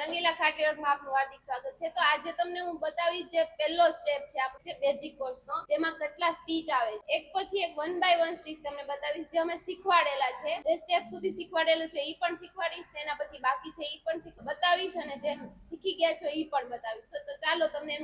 રંગીલા ખાટીવર્કમાં આપનું હાર્દિક સ્વાગત છે। તો આજે તમને હું બતાવીશ જે પહેલો સ્ટેપ છે આપણો છે બેઝિક કોર્સનો, જેમાં કેટલા સ્ટીચ આવે છે। એક પછી એક 1 બાય 1 સ્ટીચ તમને બતાવીશ, જે અમે શીખવાડેલા છે, જે સ્ટેપ સુધી શીખવાડેલું છે ઈ પણ શીખવાડીશ, તેના પછી બાકી છે ઈ પણ બતાવીશ, અને જે શીખી ગયા છો ઈ પણ બતાવીશ। તો ચાલો તમને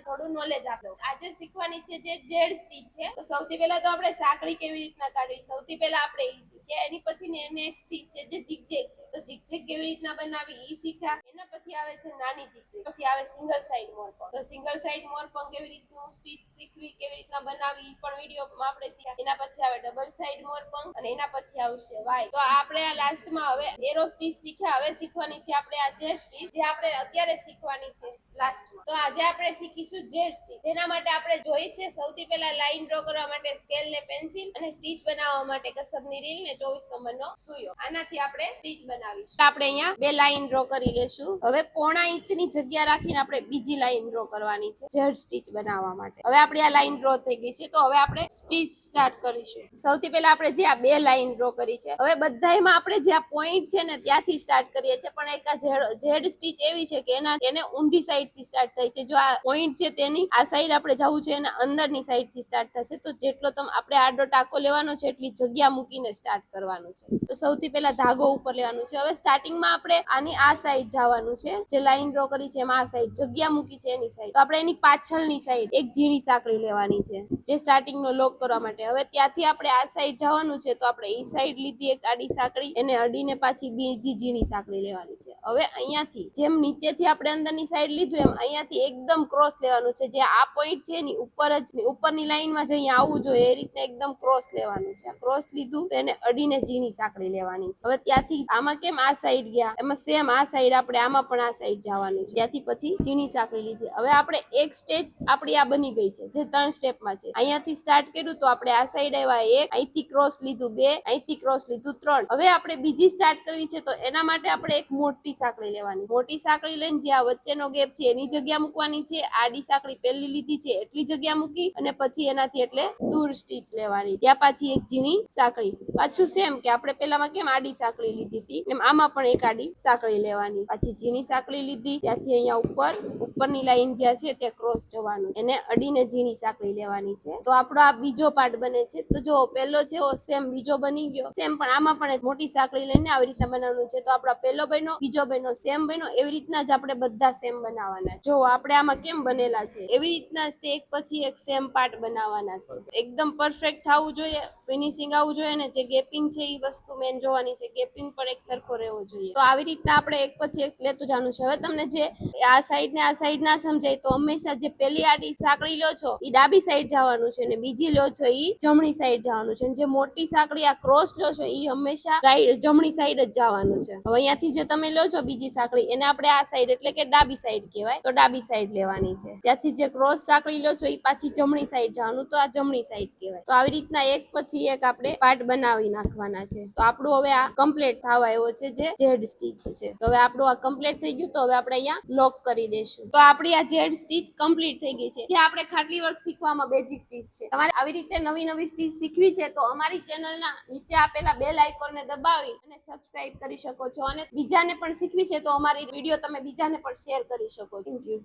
થોડું નોલેજ આપો। આજે શીખવાની છે જે જેડ સ્ટીચ છે। તો સૌથી પહેલા તો આપણે સાંકળી કેવી રીતના કાઢવી, સૌથી પહેલા આપણે ઈ શીખ્યા। એની પછી નેક્સ્ટ સ્ટીચ છે જે ઝિગઝેગ છે, તો ઝિગઝેગ કેવી રીતના બનાવી ઈ શીખ્યા। એના પછી આવે છે નાની ઝિગઝેગ, પછી આવે સિંગલ સાઈડ મોરપંખ। તો સિંગલ સાઈડ મોરપંખ કેવી રીતનું સ્ટીચ શીખવી, કેવી રીતના બનાવી ઈ પણ વિડીયોમાં આપણે શીખ્યા। એના પછી આવે ડબલ સાઈડ મોરપંખ, અને એના પછી આવશે વાય। તો આપણે આ લાસ્ટમાં હવે એરો સ્ટીચ શીખ્યા। હવે શીખવાની છે આપણે આ જેડ સ્ટીચ, જે આપણે અત્યારે શીખવાની છે લાસ્ટમાં। તો આજે આપણે શીખીશું જેડ સ્ટીચ, જેના માટે આપણે જોઈશે સૌથી પહેલા લાઈન ડ્રો કરવા માટે સ્કેલ ને પેન્સિલ, અને સ્ટીચ બનાવવા માટે કસબની રીલ ને 24 નંબરનો સુયો। આનાથી આપણે સ્ટીચ બનાવીશું। આપણે અહીંયા બે લાઈન ડ્રો કરી લેશું। હવે પોણા ઇંચની જગ્યા રાખીને આપણે બીજી લાઈન ડ્રો કરવાની છે જેડ સ્ટીચ બનાવવા માટે। હવે આપણી આ લાઈન ડ્રો થઈ ગઈ છે, તો હવે આપણે સ્ટીચ સ્ટાર્ટ કરીશું। સૌથી પહેલા આપણે જે આ બે લાઈન ડ્રો કરી છે, હવે બધાયમાં આપણે જે આ પોઈન્ટ છે ને ત્યાંથી સ્ટાર્ટ કરીએ છીએ, પણ એક આ જેડ સ્ટીચ એવી છે કે એને ઊંધી સાઈડ થી સ્ટાર્ટ થાય છે। જો આ પોઈન્ટ છે તેની આ સાઈડ આપણે જવું છે, એના અંદરની સાઈડ થી સ્ટાર્ટ થશે। તો જેટલો આપણે આડો ટાંકો લેવાનો છે એટલી જગ્યા મૂકીને સ્ટાર્ટ કરવાનું છે। તો સૌથી પહેલા ધાગો ઉપર લેવાનું છે। હવે સ્ટાર્ટિંગમાં આપણે આની આ સાઈડ જવાનું છે, જે લાઈન ડ્રો કરી છે એમાં આ સાઈડ જગ્યા મૂકી છે એની સાઈડ, તો આપણે એની પાછળની સાઈડ એક ઝીણી સાંકળી લેવાની છે, જે સ્ટાર્ટિંગ નો લોક કરવા માટે। હવે ત્યાંથી આપણે આ સાઈડ જવાનું છે, તો આપણે ઈ સાઈડ લીધી એક આડી સાંકળી, એને અડીને પાછી બીજી ઝીણી સાંકળી લેવાની છે। હવે અહીંયાથી જેમ નીચેથી આપણે અંદરની સાઈડ લીધું, એમ અહીંયાથી એકદમ ક્રોસ લેવાનું છે, જે આ પોઈન્ટ છે એની ઉપર જ ઉપરની લાઈનમાં જ અહીંયા આવવું જોઈએ એ રીતના એકદમ ક્રોસ લેવાનું છે। ક્રોસ લીધું તો એને અડીને ઝીણી સાંકળી લેવાની છે। હવે ત્યાંથી આમાં કેમ આ સાઈડ ગયા, એમાં સેમ આ સાઈડ આપણે આમાં પણ આ સાઈડ જવાનું છે, ત્યાંથી પછી ઝીણી સાંકળી લીધી। હવે આપણે એક સ્ટેજ આપણી આ બની ગઈ છે, જે 3 સ્ટેપમાં છે। અહીંયાથી સ્ટાર્ટ કર્યું તો આપણે આ સાઈડ આવ્યા 1, અહીંથી ક્રોસ લીધું 2, અહીંથી ક્રોસ લીધું 3। હવે આપણે બીજી સ્ટાર્ટ કરવી છે, તો એના માટે આપણે એક મોટી સાંકળી લેવાની। મોટી સાંકળી લઈને જે આ વચ્ચેનો ગેપ છે એની જગ્યા મૂકવાની છે, આડી સાંકળી પહેલી લીધી છે એટલી જગ્યા મૂકી, અને પછી એનાથી એટલે દૂર સ્ટીચ લેવાની, ત્યાં પાછી એક ઝીણી સાંકળી, પાછું સેમ કે આપણે પેલામાં કેમ આડી સાંકળી લીધી હતી એમ આમાં પણ એક આડી સાંકળી લેવાની, પાછી ઝીણી સાંકળી લીધી, ત્યાંથી અહીંયા ઉપરની લાઈન જ્યાં છે તે ક્રોસ જવાનું, એને અડીને ઝીણી સાંકળી લેવાની છે। તો આપણો આ બીજો પાર્ટ બને છે। તો જો પહેલો છે ઓ સેમ બીજો બની ગયો, સેમ પણ આમાં પણ એક મોટી સાંકળી લઈને આવી રીતના બનાવવાનું છે। તો આપણો પહેલો બન્યો, બીજો બન્યો, સેમ બન્યો, એવી રીતના જ આપણે બધા સેમ બનાવવાના। જો આપણે આમાં કેમ બનેલા છે એવી રીતના જ તે એક પછી એક સેમ પાર્ટ બનાવવાના છે। એકદમ પરફેક્ટ થવું જોઈએ, ફિનિશિંગ આવવું જોઈએ, ને જે ગેપિંગ છે એ વસ્તુ મેન જોવાની છે, ગેપિંગ પર એક સરખો રહેવો જોઈએ। તો આવી રીતના આપણે એક પછી એક લેતું જવાનું છે। હવે તમને જે આ સાઈડ ને આ સાઈડ ના સમજાય, તો હંમેશા જે પેલી આડી સાંકળી લો છો એ ડાબી સાઈડ જવાનું છે, ને બીજી લો છો એ જમણી સાઈડ જવાનું છે, જે મોટી સાંકળી આ ક્રોસ લો છો એ હંમેશા જમણી સાઈડ જ જવાનું છે। હવે અહીંયાથી જે તમે લો છો બીજી સાંકળી, એને આપણે આ સાઈડ એટલે કે ડાબી સાઈડ કહેવાય, તો ડાબી સાઈડ લેવાની છે। ત્યાંથી જે ક્રોસ સાંકળી લો છો એ પાછી જમણી સાઈડ જવાનું, તો આ જમણી સાઈડ કહેવાય। તો આવી રીતના એક પછી એક આપણે પાર્ટ બનાવી નાખવાના છે। તો આપણું હવે આ કમ્પ્લીટ થવા આવ્યો છે જે જેડ સ્ટીચ છે। તો હવે આપણું આ કમ્પ્લીટ થઈ ગયું, તો હવે આપણે અહીંયા લોક કરી દઈશું। તો આપણી આ જેડ સ્ટીચ કમ્પ્લીટ થઈ ગઈ છે, જે આપણે ખાટલી વર્ક શીખવામાં બેઝિક સ્ટીચ છે। તમારે આવી રીતે નવી નવી સ્ટીચ શીખવી છે, તો અમારી ચેનલના નીચે આપેલા બેલ આઇકોનને દબાવી અને સબસ્ક્રાઇબ કરી શકો છો, અને બીજાને પણ શીખવી છે તો અમારી વિડીયો તમે બીજાને પણ શેર કરી શકો છો। Thank you.